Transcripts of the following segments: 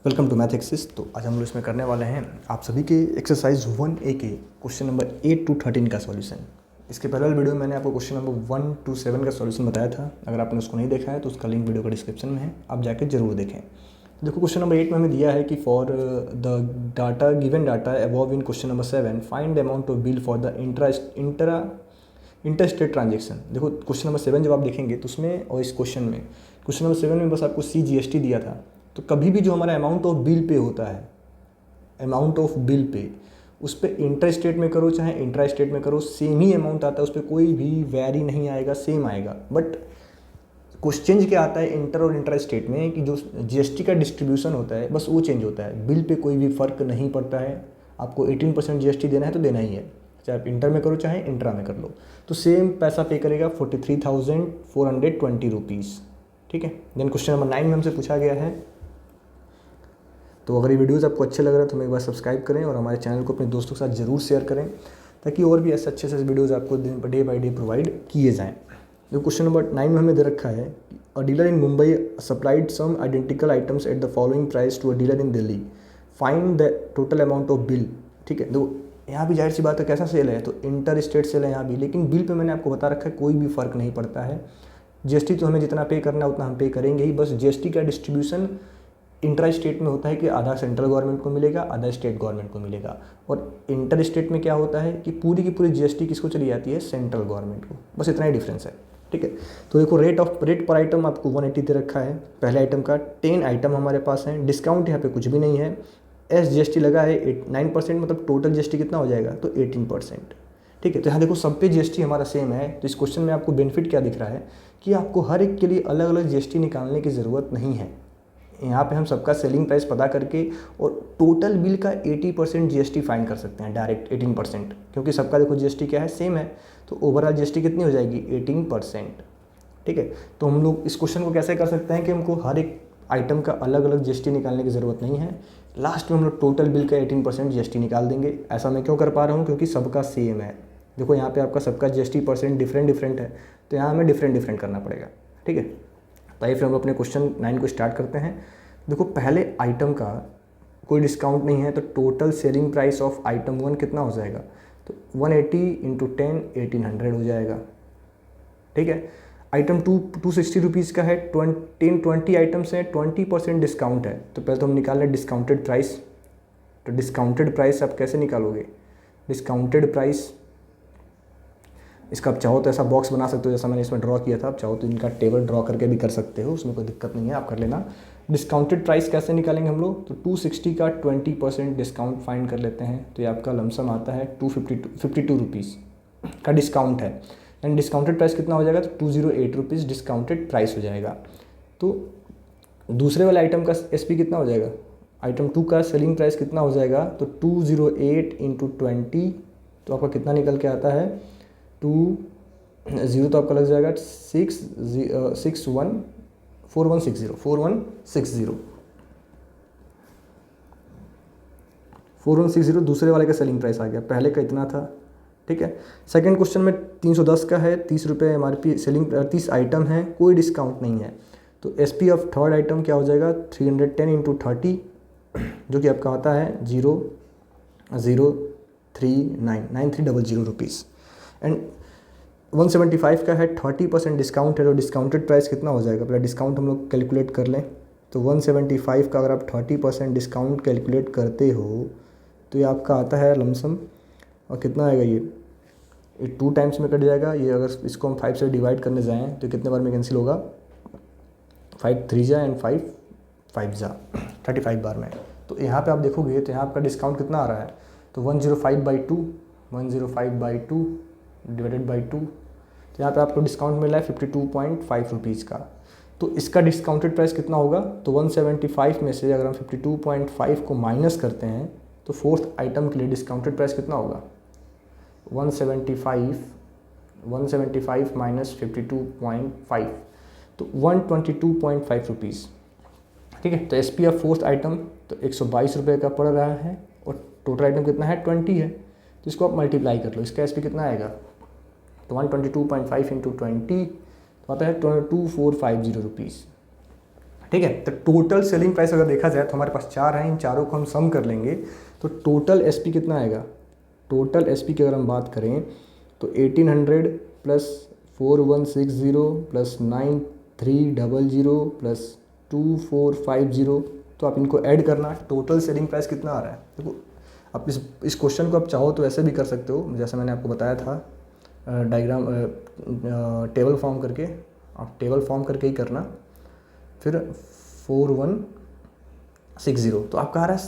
Welcome to math axis. तो आज हम लोग इसमें करने वाले हैं आप सभी के एक्सरसाइज 1A के क्वेश्चन नंबर 8 to 13 का सॉल्यूशन। इसके पहले वाले वीडियो में मैंने आपको क्वेश्चन नंबर 1 to 7 का सॉल्यूशन बताया था। अगर आपने उसको नहीं देखा है तो उसका लिंक वीडियो का डिस्क्रिप्शन में है, आप जाकर जरूर देखें। देखो क्वेश्चन नंबर 8 में हमें दिया है कि for the data given data above in question number 7 find the amount of bill for the interstate transaction. देखो क्वेश्चन नंबर 7 जब आप देखेंगे तो उसमें और इस क्वेश्चन नंबर 7 में बस आपको CGST दिया था। तो कभी भी जो हमारा अमाउंट ऑफ बिल पे होता है, अमाउंट ऑफ बिल पे, उस पर इंटर स्टेट में करो चाहे इंट्रा स्टेट में करो सेम ही अमाउंट आता है, उस पर कोई भी वैरी नहीं आएगा, सेम आएगा। बट क्वेश्चन क्या आता है इंटर और इंट्रा स्टेट में कि जो GST का डिस्ट्रीब्यूशन होता है बस वो चेंज होता है, बिल पे कोई भी फ़र्क नहीं पड़ता है। आपको 18% GST देना है तो देना ही है, चाहे आप इंटर में करो चाहे इंट्रा में कर लो, तो सेम पैसा पे करेगा 43,420 रुपीज़। ठीक है। देन क्वेश्चन नंबर 9 में हमसे पूछा गया है, तो अगर ये वीडियोज़ आपको अच्छे लग रहे हैं तो हमें एक बार सब्सक्राइब करें और हमारे चैनल को अपने दोस्तों के साथ ज़रूर शेयर करें, ताकि और भी ऐसे अच्छे वीडियोज़ आपको डे बाई डे प्रोवाइड किए जाएँ। जो क्वेश्चन नंबर 9 में हमें दे रखा है, a dealer in Mumbai supplied some identical items at the following price to a dealer in Delhi, find the total amount of bill. ठीक है। तो यहाँ भी जाहिर सी बात है कैसा सेल है, तो इंटर स्टेट सेल है यहाँ भी, लेकिन बिल पे मैंने आपको बता रखा है कोई भी फ़र्क नहीं पड़ता है। GST तो हमें जितना पे करना है उतना हम पे करेंगे ही, बस GST का डिस्ट्रीब्यूशन इंट्रा स्टेट में होता है कि आधा सेंट्रल गवर्नमेंट को मिलेगा, आधा स्टेट गवर्नमेंट को मिलेगा। और इंटर स्टेट में क्या होता है कि पूरी की पूरी GST किसको चली जाती है, सेंट्रल गवर्नमेंट को। बस इतना ही डिफरेंस है। ठीक है। तो देखो रेट पर आइटम आपको 180 दे रखा है पहले आइटम का। 10 आइटम हमारे पास हैं, डिस्काउंट यहाँ पे कुछ भी नहीं है। SGST लगा है 9%, मतलब टोटल GST कितना हो जाएगा, तो 18%। ठीक है। तो यहाँ देखो सब पे GST हमारा सेम है। तो इस क्वेश्चन में आपको बेनिफिट क्या दिख रहा है कि आपको हर एक के लिए अलग अलग GST निकालने की ज़रूरत नहीं है। यहाँ पे हम सबका सेलिंग प्राइस पता करके और टोटल बिल का 80% GST फाइंड कर सकते हैं डायरेक्ट 18%, क्योंकि सबका देखो GST क्या है, सेम है। तो ओवरऑल GST कितनी हो जाएगी, 18%। ठीक है। तो हम लोग इस क्वेश्चन को कैसे कर सकते हैं कि हमको हर एक आइटम का अलग अलग GST निकालने की ज़रूरत नहीं है, लास्ट में हम लोग टोटल बिल का 18% GST निकाल देंगे। ऐसा मैं क्यों कर पा रहा हूँ, क्योंकि सबका सेम है। देखो यहाँ पे आपका सबका GST परसेंट डिफरेंट है, तो यहाँ हमें डिफरेंट करना पड़ेगा। ठीक है। तो आइए फिर हम अपने क्वेश्चन 9 को स्टार्ट करते हैं। देखो पहले आइटम का कोई डिस्काउंट नहीं है, तो total selling price of item 1 कितना हो जाएगा, तो 180 × 10 1800 हो जाएगा। ठीक है। आइटम 260 रुपीज़ का है, 20 आइटम्स हैं, 20% डिस्काउंट है। तो पहले तो हम निकाल लें डिस्काउंटेड प्राइस। तो डिस्काउंटेड प्राइस आप कैसे निकालोगे, डिस्काउंटेड प्राइस, इसका आप चाहो तो ऐसा बॉक्स बना सकते हो जैसा मैंने इसमें ड्रॉ किया था। आप चाहो तो इनका टेबल ड्रॉ करके भी कर सकते हो, उसमें कोई दिक्कत नहीं है, आप कर लेना। डिस्काउंटेड प्राइस कैसे निकालेंगे हम लोग, तो 260 का 20% डिस्काउंट फाइंड कर लेते हैं, तो ये आपका लमसम आता है 52 रुपीज़ का डिस्काउंट है। एंड डिस्काउंटेड प्राइस कितना हो जाएगा, तो 208 रुपीज़ डिस्काउंटेड प्राइस हो जाएगा। तो दूसरे वाले आइटम का SP कितना हो जाएगा, आइटम 2 का सेलिंग प्राइस कितना हो जाएगा, तो 208 × 20, तो आपका कितना निकल के आता है, 20 तो आपका लग जाएगा 4160 दूसरे वाले का सेलिंग प्राइस आ गया, पहले का इतना था। ठीक है। सेकंड क्वेश्चन में 310 का है, 30 रुपये MRP, सेलिंग 30 आइटम है, कोई डिस्काउंट नहीं है। तो SP ऑफ थर्ड आइटम क्या हो जाएगा, 310 × 30, जो कि आपका आता है 0,0399300 रुपीज़। एंड 175 का है, 30% डिस्काउंट है, तो डिस्काउंटेड प्राइस कितना हो जाएगा, पहले डिस्काउंट हम लोग कैलकुलेट कर लें। तो 175 का अगर आप 30% डिस्काउंट कैलकुलेट करते हो तो ये आपका आता है लमसम, और कितना आएगा, ये 2 टाइम्स में कट जाएगा। ये अगर इसको हम 5 से डिवाइड करने जाएँ तो कितने बार में कैंसिल होगा, 5 3 जा एंड 5 5 जा, 35 बार में। तो यहाँ पे आप देखोगे तो यहाँ आपका डिस्काउंट कितना आ रहा है, तो 105/2 डिवाइडेड बाई 2, तो यहाँ पे आपको डिस्काउंट मिला है 52.5 रुपीज़ का। तो इसका डिस्काउंटेड प्राइस कितना होगा, तो 175 में से अगर हम 52.5 को माइनस करते हैं तो फोर्थ आइटम के लिए डिस्काउंटेड प्राइस कितना होगा, 175 माइनस 52.5, तो 122.5 रुपीज़। ठीक है। तो SP ऑफ फोर्थ आइटम तो 122 रुपये का पड़ रहा है, और टोटल आइटम कितना है, 20 है। तो इसको आप मल्टीप्लाई कर लो, इसका SP कितना आएगा, तो 122.5 × 20 तो आता है 2450 रुपीज़। ठीक है। तो टोटल सेलिंग प्राइस अगर देखा जाए तो हमारे पास 4 हैं, इन चारों को हम सम कर लेंगे तो टोटल एसपी कितना आएगा। टोटल एसपी की अगर हम बात करें तो 1800 प्लस 4160 प्लस 9300 प्लस 2450, तो आप इनको ऐड करना, टोटल सेलिंग प्राइस कितना आ रहा है। देखो आप इस क्वेश्चन को आप चाहो तो ऐसे भी कर सकते हो, जैसे मैंने आपको बताया था डायग्राम टेबल फॉर्म करके, आप टेबल फॉर्म करके ही करना। फिर 4160 तो आपका आ रहा है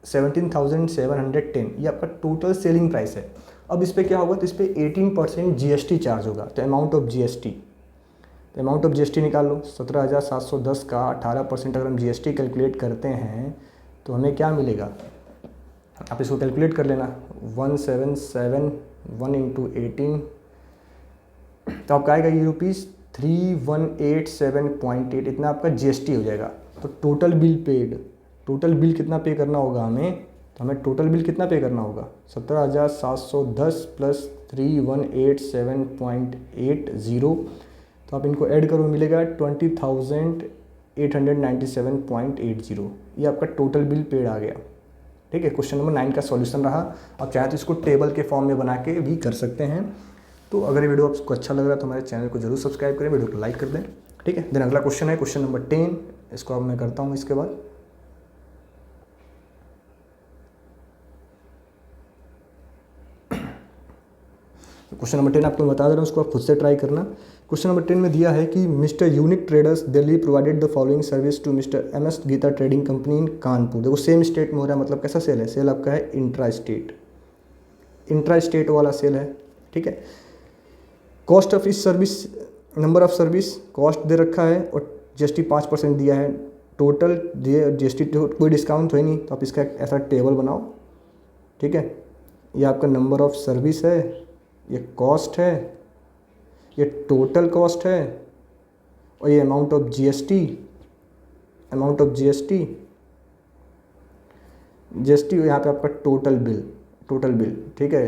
₹17,710, ये आपका टोटल सेलिंग प्राइस है। अब इस पर क्या होगा, तो इस पर 18% जीएसटी चार्ज होगा। तो अमाउंट ऑफ जीएसटी, तो अमाउंट ऑफ जीएसटी निकाल लो। 17,710 का 18% अगर हम जीएसटी कैलकुलेट करते हैं तो हमें क्या मिलेगा, आप इसको कैलकुलेट कर लेना। 1771 इंटू 18, तो आपका आएगा ये ₹3187.8, इतना आपका जीएसटी हो जाएगा। तो total bill paid, total bill कितना पे करना होगा हमें, तो हमें टोटल बिल कितना पे करना होगा 17,710 प्लस 3187.80, तो आप इनको ऐड करो मिलेगा 20,897.80, ये आपका टोटल बिल पेड आ गया। ठीक है, क्वेश्चन नंबर 9 का सॉल्यूशन रहा। आप चाहे तो इसको टेबल के फॉर्म में बना के भी कर सकते हैं। तो अगर ये वीडियो आपको अच्छा लग रहा है तो हमारे चैनल को जरूर सब्सक्राइब करें, वीडियो को लाइक कर दें। ठीक है, देन अगला क्वेश्चन है क्वेश्चन नंबर 10, इसको अब मैं करता हूँ इसके बाद। क्वेश्चन नंबर 10 आपको बता दे रहा हूँ, उसको आप खुद से ट्राई करना। क्वेश्चन नंबर 10 में दिया है कि mister unique traders Delhi provided the following service to mister MS Geeta trading company in Kanpur. देखो सेम स्टेट में हो रहा है, मतलब कैसा सेल है, सेल आपका है इंट्रा स्टेट वाला सेल है। ठीक है, कॉस्ट ऑफ इस service, number of service cost दे रखा है और जीएसटी 5% दिया है। टोटल जीएसटी कोई डिस्काउंट है नहीं, तो आप इसका ऐसा टेबल बनाओ। ठीक है, ये आपका नंबर ऑफ सर्विस है, ये कॉस्ट है, ये टोटल कॉस्ट है, और ये अमाउंट ऑफ जीएसटी, यहाँ पे आपका टोटल बिल। ठीक है,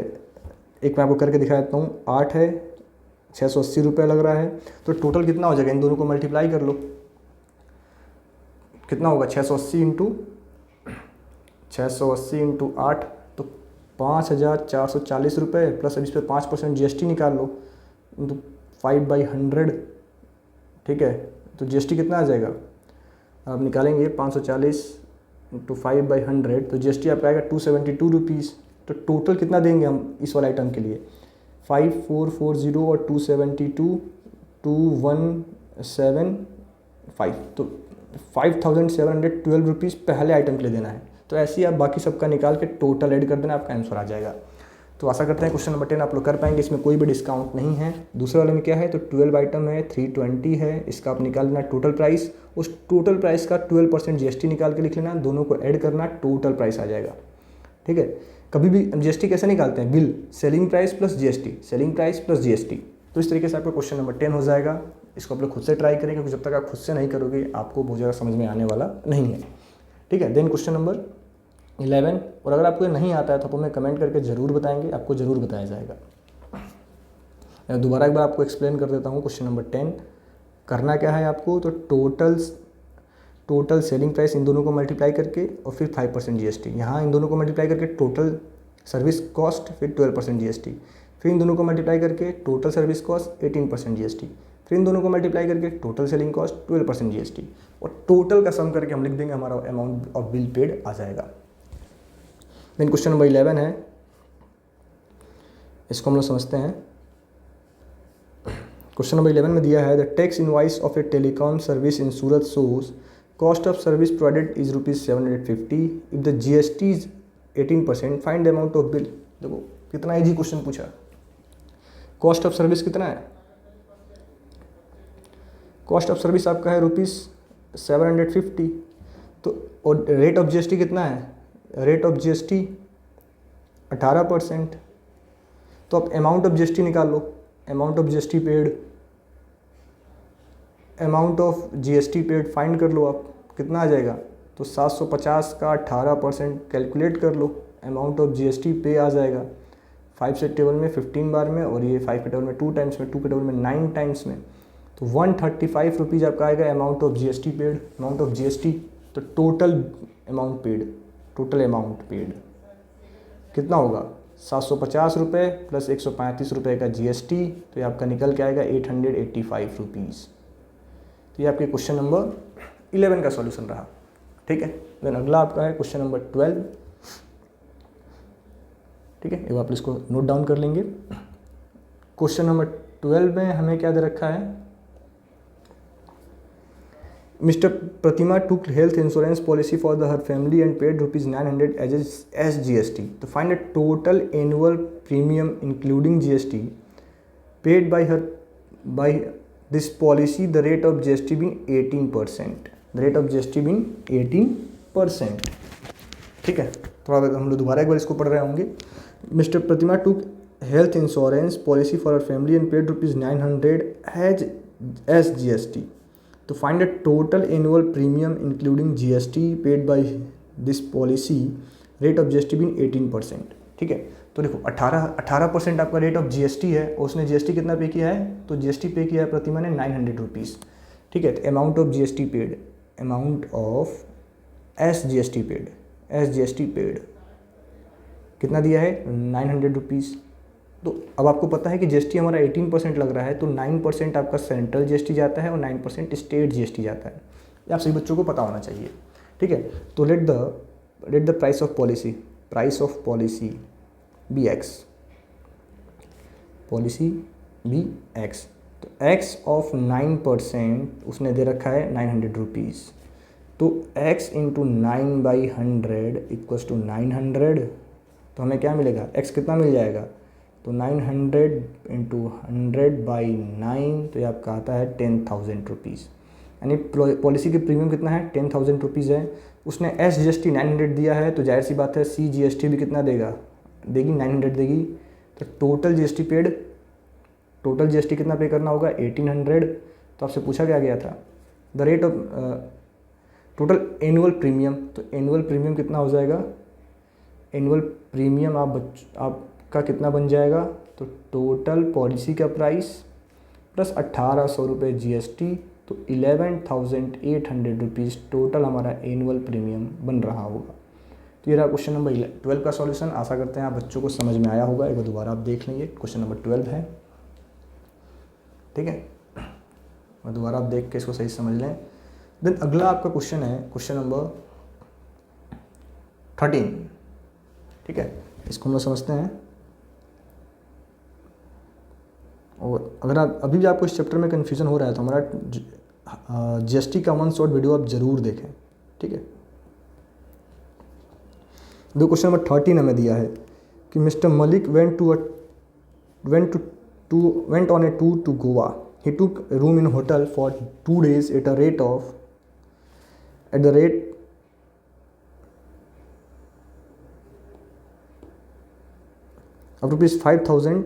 एक मैं आपको करके दिखा देता हूँ। 8 है, 680 रुपये लग रहा है, तो टोटल कितना हो जाएगा, इन दोनों को मल्टीप्लाई कर लो, कितना होगा 680 इंटू 8, तो 5,440 रुपये प्लस अब इस पर 5% जीएसटी निकाल लो इंटू 5/100। ठीक है, तो जीएसटी कितना आ जाएगा, आप निकालेंगे 540 इंटू 5/100, तो जीएसटी आपका आएगा 272 रुपीज़। तो टोटल कितना देंगे हम इस वाले आइटम के लिए, 5440 और 272, 2175, तो 5,712 रुपीज़ पहले आइटम के लिए देना है। तो ऐसे ही आप बाकी सबका निकाल के टोटल ऐड कर देना, आपका आंसर आ जाएगा। तो आशा करते हैं क्वेश्चन नंबर 10 आप लोग कर पाएंगे, इसमें कोई भी डिस्काउंट नहीं है। दूसरे वाले में क्या है, तो 12 आइटम है, 320 है, इसका आप निकाल लेना टोटल प्राइस, उस टोटल प्राइस का 12% जीएसटी निकाल के लिख लेना, दोनों को ऐड करना, टोटल प्राइस आ जाएगा। ठीक है, कभी भी हम जीएसटी कैसे निकालते हैं, bill selling price plus GST, तो इस तरीके से आपका क्वेश्चन नंबर 10 हो जाएगा। इसको आप लोग खुद से ट्राई करें, क्योंकि जब तक आप खुद से नहीं करोगे आपको बहुत ज़्यादा समझ में आने वाला नहीं है। ठीक है, देन क्वेश्चन नंबर 11, और अगर आपको नहीं आता है तो आप हमें कमेंट करके ज़रूर बताएंगे, आपको ज़रूर बताया जाएगा। मैं दोबारा एक बार आपको एक्सप्लेन कर देता हूँ। क्वेश्चन नंबर 10 करना क्या है आपको, तो टोटल सेलिंग प्राइस इन दोनों को मल्टीप्लाई करके और फिर 5% जीएसटी, यहाँ इन दोनों को मल्टीप्लाई करके टोटल सर्विस कॉस्ट, फिर 12% जीएसटी, फिर इन दोनों को मल्टीप्लाई करके टोटल सर्विस कॉस्ट 18% जीएसटी, फिर इन दोनों को मल्टीप्लाई करके टोटल सेलिंग कॉस्ट 12% जीएसटी, और टोटल का सम करके हम लिख देंगे, हमारा अमाउंट ऑफ बिल पेड आ जाएगा। देन क्वेश्चन नंबर 11 है, इसको हम लोग समझते हैं। क्वेश्चन नंबर 11 में दिया है the tax invoice of A telecom service in Surat shows cost of service provided is ₹750, if the GST is 18%, find the amount of bill. देखो कितना इजी क्वेश्चन पूछा। कॉस्ट ऑफ सर्विस कितना है, cost of service आपका है ₹750, तो और rate of GST कितना है, रेट ऑफ जीएसटी 18%, तो आप अमाउंट ऑफ जीएसटी निकाल लो, amount of GST paid find कर लो आप, कितना आ जाएगा, तो 750 का 18% कैलकुलेट कर लो, अमाउंट ऑफ जीएसटी पे आ जाएगा 5 से टेबल में 15 बार में, और ये 5 के टेबल में 2 टाइम्स में, 2 के टेबल में 9 टाइम्स में, तो 135 रुपीज़ आपका आएगा amount of GST paid, amount of GST. तो टोटल अमाउंट पेड कितना होगा 750 रुपये प्लस 135 रुपये का जीएसटी, तो ये आपका निकल के आएगा 885 रुपीज़। तो ये आपके क्वेश्चन नंबर 11 का सॉल्यूशन रहा। ठीक है, देन अगला आपका है क्वेश्चन नंबर 12। ठीक है, एक बार आप इसको नोट डाउन कर लेंगे। क्वेश्चन नंबर 12 में हमें क्या दे रखा है, mister Pratima took health insurance policy for the her family and paid ₹900 as GST. तो find the total annual premium including GST paid by this policy, the rate of GST being 18%, the rate of GST being 18%। ठीक है, थोड़ा हम लोग दोबारा एक बार इसको पढ़ रहे होंगे। Mister Pratima took health insurance policy for her family and paid ₹900 as GST. To find the total annual premium including GST paid by this policy, rate of GST being 18%। ठीक है, तो देखो 18% आपका रेट ऑफ जीएसटी है और उसने GST कितना पे किया है, तो जीएसटी पे किया है प्रतिमा ने 900 रुपीज़। ठीक है, तो amount of GST paid, amount of S GST paid कितना दिया है 900 रुपीज़। तो अब आपको पता है कि जीएसटी हमारा 18% लग रहा है, तो 9% आपका सेंट्रल जीएसटी जाता है और 9% स्टेट जीएसटी जाता है। ये आप सभी बच्चों को पता होना चाहिए। ठीक है, तो let the price of policy be X, तो एक्स ऑफ 9% उसने दे रखा है 900 रुपीज़। तो x इंटू 9/100 इक्वल्स टू 900। तो हमें क्या मिलेगा, x कितना मिल जाएगा, तो 900 इंटू 100/9, तो ये आपका आता है 10,000 रुपीज़। यानी पॉलिसी की प्रीमियम कितना है 10,000 रुपीज़ है। उसने एस जीएसटी 900 दिया है, तो जाहिर सी बात है सी जीएसटी भी कितना देगी 900 देगी। तो टोटल जीएसटी कितना पे करना होगा 1800। तो आपसे पूछा क्या गया था the rate of total annual premium, तो एनुअल प्रीमियम कितना हो जाएगा, एनुअल प्रीमियम आपका कितना बन जाएगा, तो टोटल पॉलिसी का प्राइस प्लस 1800 रुपये जीएसटी, तो 11,800 रुपीज़ टोटल हमारा एनुअल प्रीमियम बन रहा होगा। तो ये रहा क्वेश्चन नंबर 12 का सॉल्यूशन। आशा करते हैं आप बच्चों को समझ में आया होगा। एक बार दोबारा आप देख लेंगे, क्वेश्चन नंबर 12 है। ठीक है, और दोबारा आप देख के इसको सही समझ लें। देन अगला आपका क्वेश्चन है क्वेश्चन नंबर 13। ठीक है, इसको हम लोग समझते हैं। और अगर आप अभी भी आपको इस चैप्टर में कन्फ्यूज़न हो रहा है तो हमारा जीएसटी का 1 शॉर्ट वीडियो आप ज़रूर देखें। ठीक है, दो क्वेश्चन नंबर 13 हमें दिया है कि mister Malik went on a tour to Goa. He took room in hotel for 2 days at the rate of ₹5,000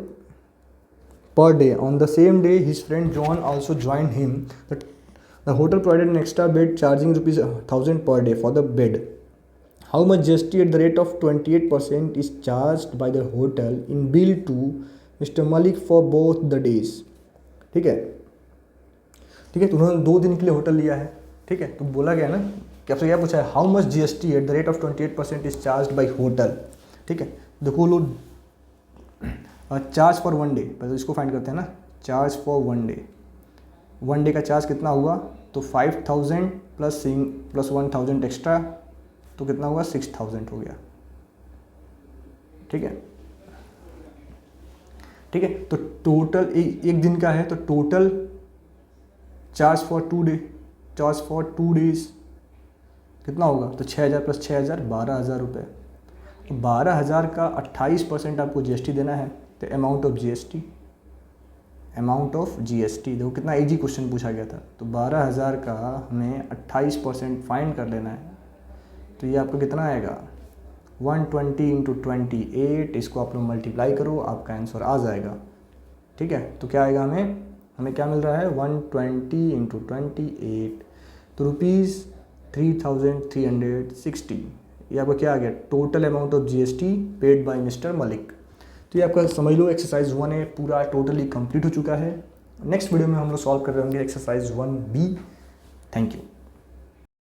per day. On the same day, his friend John also joined him. The hotel provided an extra bed charging ₹1,000 per day for the bed. How much GST at the rate of 28% is charged by the hotel in bill to Mr. Malik for both the days? ठीक है, तो उन्होंने 2 दिन के लिए hotel लिया है। ठीक है, तो बोला गया ना कि आपसे क्या पूछा है, how much GST at the rate of 28% is charge by hotel. ठीक है, देखो लोग चार्ज फॉर 1 डे, पहले इसको फाइंड करते हैं ना, चार्ज फॉर 1 डे का चार्ज कितना हुआ, तो 5,000 प्लस 1,000 एक्स्ट्रा, तो कितना हुआ 6,000 हो गया। ठीक है, तो टोटल एक दिन का है, तो टोटल चार्ज फॉर 2 डेज कितना होगा, तो 6,000 प्लस 6,000 12,000 रुपये। 12,000 का 28% आपको जीएसटी देना है। तो अमाउंट ऑफ जीएसटी देखो कितना इजी क्वेश्चन पूछा गया था। तो 12,000 का हमें 28% फाइंड कर लेना है। तो ये आपका कितना आएगा 120 इंटू 28, इसको आप लोग मल्टीप्लाई करो, आपका आंसर आ जाएगा। ठीक है, तो क्या आएगा हमें क्या मिल रहा है 120 इंटू 28, तो ₹3,360। ये आपका क्या आ गया total amount of GST paid bye mister Malik. तो ये आपका समझ लो एक्सरसाइज 1 है पूरा टोटली कंप्लीट हो चुका है। नेक्स्ट वीडियो में हम लोग सॉल्व कर रहे होंगे एक्सरसाइज 1B। Thank you.